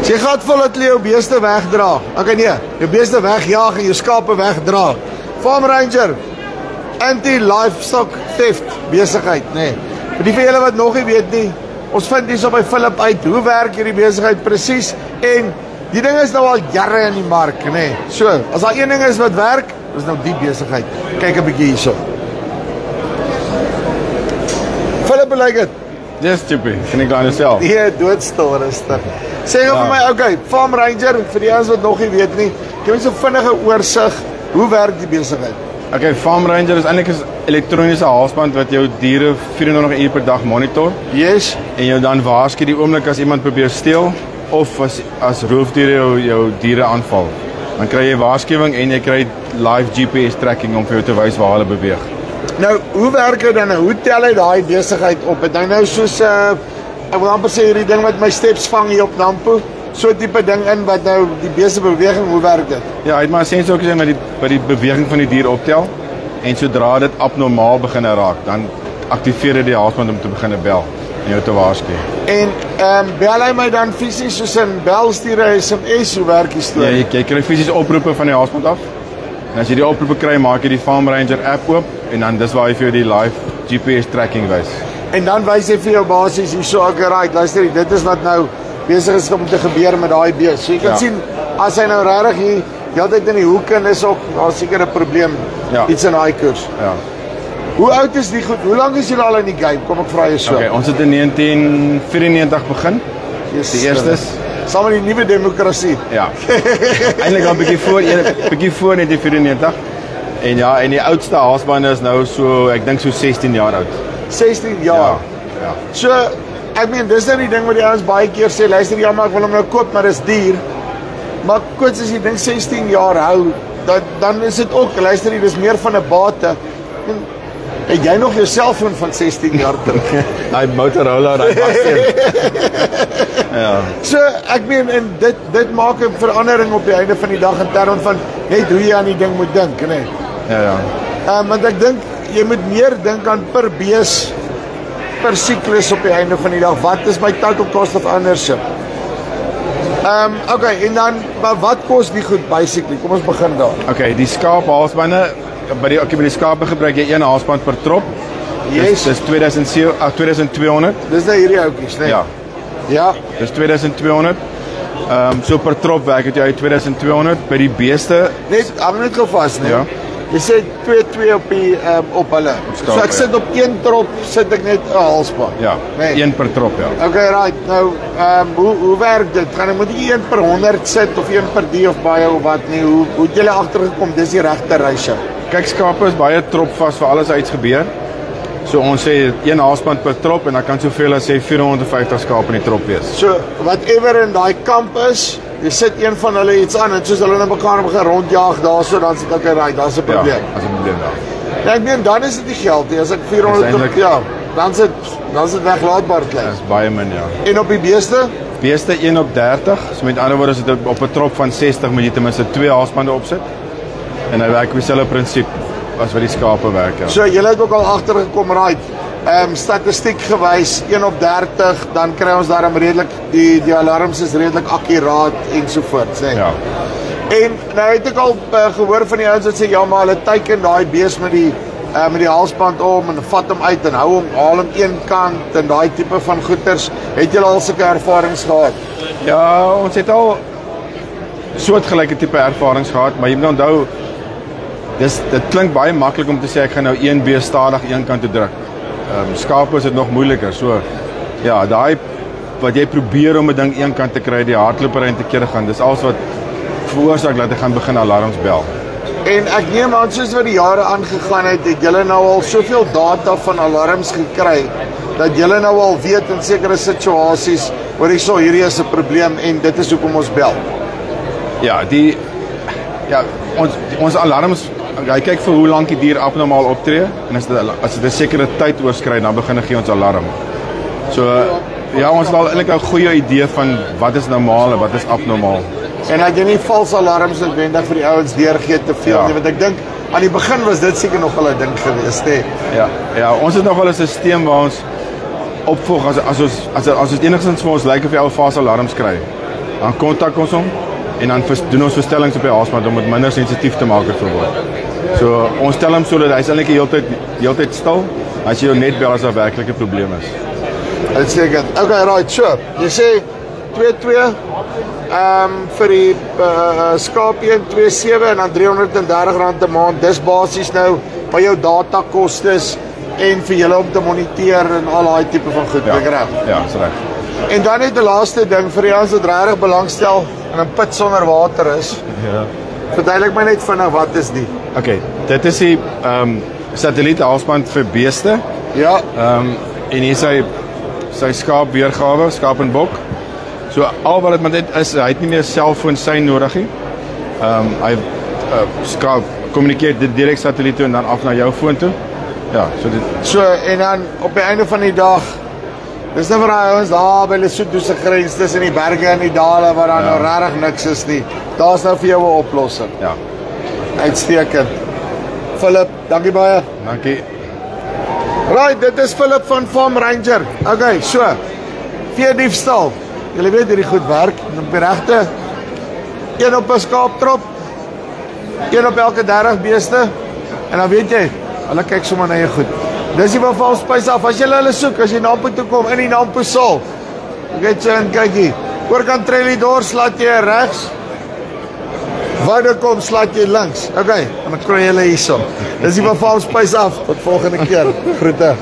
So jy gaat vol dat jy jou beeste wegdra. Okay nee, jou beeste wegjaag en jou skape wegdra. Farm Ranger, anti-livestock theft besigheid, nee. Vir die van julle wat nog nie weet nie, ons vind hier so by Philip uit, hoe werk hierdie besigheid presies, en die ding is nou al jare in die mark, nee. So, as daar een ding is wat werk, is nou die besigheid. Kyk 'n bietjie hierso. Philip, hoe lyk dit? Dis stupid, kan ek gaan self. Nee, doodstil rustig. Sê gou vir my, okay, Farm Ranger, vir die ouens wat nog nie weet nie, gee my so vinnige oorsig, hoe werk die besigheid? Okay, Farm Ranger is eintlik 'n elektroniese halsband wat jou diere 24 uur per dag monitor. Yes. En jou dan waarsku die oomblik as iemand probeer steel of as roofdiere jou diere aanval. Dan kry jy waarskuwing en jy kry live GPS tracking om vir jou te wys waar hulle beweeg. Nou, hoe werk dit dan? Hoe tel hy daai besigheid op? Het hy nou soos ek wil amper sê hierdie ding wat my steps vang hier op Nampo, so tipe ding in wat nou die beeste beweging, hoe werk dit? Ja, hy het maar 'n sensortjie wat die beweging van die dier optel en sodra dit abnormaal begin raak, dan aktiveer dit die halsband om te begin bel en jou te waarsku. En bel hy my dan fisies soos 'n bel stuur 'n SMS, hoe werk die storie? Ja, jy kry fisies oproepe van die halsband af. En as jy die oproepe kry, maak jy die Farm Ranger app oop en dan dis waar hy vir jou die live GPS tracking wys. En dan wys hy vir jou basies hierso, okay, right, luister, dit is wat nou besig is om te gebeur met daai bees. So jy kan sien, as hy nou regtig hier heeltyd in die hoek en is ook, daar seker 'n probleem, iets in daai koers. Ja. Hoe oud is die goed? Hoe lank is julle al in die game? Kom ek vra jou so. Okay, ons het in 1994 begin. Die eerstes. Saam met die nuwe demokrasie. Ja. Eintlik al 'n bietjie voor 1994. En ja, en die oudste halsbande is nou so, ek dink so 16 jaar oud. 16 jaar. Ja. So, ek meen, dis nou die ding wat die ouens baie keer sê, luister, ja, maar ek wil hom nou koop, maar dis duur. Maar koets as jy ding 16 jaar hou, dan is dit ook, luister, dit is meer van 'n bate. Het jy nog jou selfoon van 16 jaar terug? Daai Motorola, daai baksteen. Ja. So, ek meen, en dit maak 'n verandering op die einde van die dag in terme van net hoe jy aan die ding moet dink, né? Ja. Want ek dink jy moet meer dink aan per bees, per siklus op die einde van die dag. Wat is my total cost of ownership? Okay, en dan, maar wat kos die goed basically? Kom ons begin daar. Okay, die skaaphalsbande, by die skape gebruik jy een halsband per trop. Yes. Dis 2200. Dis nou hierdie ouetjies, né? Ja. Dis 2200. So per trop werk het jy 2200 by die beeste. Net, hou net gou vas, né? Ja. Jy sê 2 op die op hulle. So ek sit op een trop, sit ek net 'n halsband. Ja. Nee. Een per trop, ja. Okay, right. Nou, hoe werk dit? Moet jy 1 per 100 sit of 1 per die of baie of wat nie? Hoe het julle agtergekom dis die regte ratio? Kyk, skape is baie tropvas vir alles iets gebeur. So ons sê een halsband per trop en dan kan soveel as sê 450 skape in die trop wees. So whatever in daai kamp is, jy sit een van hulle iets aan en soos hulle nou mekaar begin rondjaag daarso, dan sê ek okay, right, daar's 'n probleem. Ja, daar's 'n probleem daar. Ja, ek meen dan is dit nie geld nie. As ek 400 ja, dan is dit weglaatbaar klein. Dis baie min, ja. En op die beeste? Beeste 1 op 30. So met ander woorde as dit op 'n trop van 60 moet jy ten minste 2 halsbande opsit. En hy werk op dieselfde prinsip as wat die skape werk, ja. So julle het ook al agtergekom, right? Statistiek gewys 1 op 30, dan kry ons daarom redelik die alarms is redelik akkuraat ensovoorts, hè. Ja. En nou het ek al gehoor van die ouens wat sê ja, maar hulle teiken daai bees met die halsband om en vat hom uit en haal hom een kant en daai tipe van goeters. Het julle al sulke ervarings gehad? Ja, ons het al soortgelyke tipe ervarings gehad, maar jy moet onthou dit klink baie maklik om te sê ek gaan nou een bees stadig een kant toe druk. Skape is dit nog moeiliker. So ja, daai wat jy probeer om 'n ding een kant te kry, die hardlopery en te kere gaan, dis alles wat veroorsaak dat hy gaan begin alarms bel. En ek neem aan soos wat die jare aangegaan het julle nou al soveel data van alarms gekry dat julle nou al weet in sekere situasies waar hierdie is 'n probleem en dit is hoekom ons bel. Ja, ons alarms, hy kyk vir hoe lank die dier abnormaal optree en as dit 'n sekere tyd oorskry, dan begin gee ons alarm. So ja, ons het al eintlik 'n goeie idee van wat is normaal en wat is abnormaal. En dat jy nie valse alarms noodwendig vir die ouens deurgee te veel nie, want ek dink aan die begin was dit seker nog wel 'n ding geweest, hè. Ja, ons het nog wel 'n stelsel waar ons opvolg as ons enigstens vir ons lyk of jy al valse alarms kry. dan kontak ons hom en dan doen ons verstellings op die halsband om dit minder sensitief te maak vir word. So ons stel hom sodat hy's eintlik die hele tyd stil as jy jou net bel as daar werklik 'n probleem is. Uitstekend. Okay, right, sure. Jy sê 2.2 vir die skaapie 2.7 en dan R330 'n maand. Dis basies nou by jou data kostes en vir julle om te moniteer en al daai tipe van goed, ek reg? Ja, dis reg. En dan net die laaste ding vir die ouens wat regtig belangstel en 'n put sonder water is. Ja. Verduidelik my net vinnig wat is die? Okay, dit is die satelliet halsband vir beeste. Ja. En hier sy skaap weergawe, skaap en bok. So al wat dit met dit is, hy het nie meer 'n selfoon sein nodig nie. Hy skaap kommunikeer dit direk satelliet toe en dan af na jou foon toe. Ja, so en dan op die einde van die dag dis nou vir daai ouens daar by Lesotho se grens tussen die berge en die dale waar daar nou regtig niks is nie. Daar's nou vir jou 'n oplossing. Ja. Uitstekend. Philip, dankie baie. Dankie. Right, dit is Philip van Farm Ranger. Okay, so. Veediefstal. Julle weet hierdie goed werk. Op die regte een op 'n skaaptrop. Een op elke 30 beeste. En dan weet jy, hulle kyk sommer na jou goed. Dis die bevalspys af. As jy hulle soek, as jy Nampo toe kom in die Nampo saal. Ek sê en kyk hier. Oorkant Trellidor slaat jy regs. Woude kom slaat jy links. Okay, en dan kry jy hulle hierso. Dis die bevalspys af. Tot volgende keer. Groete.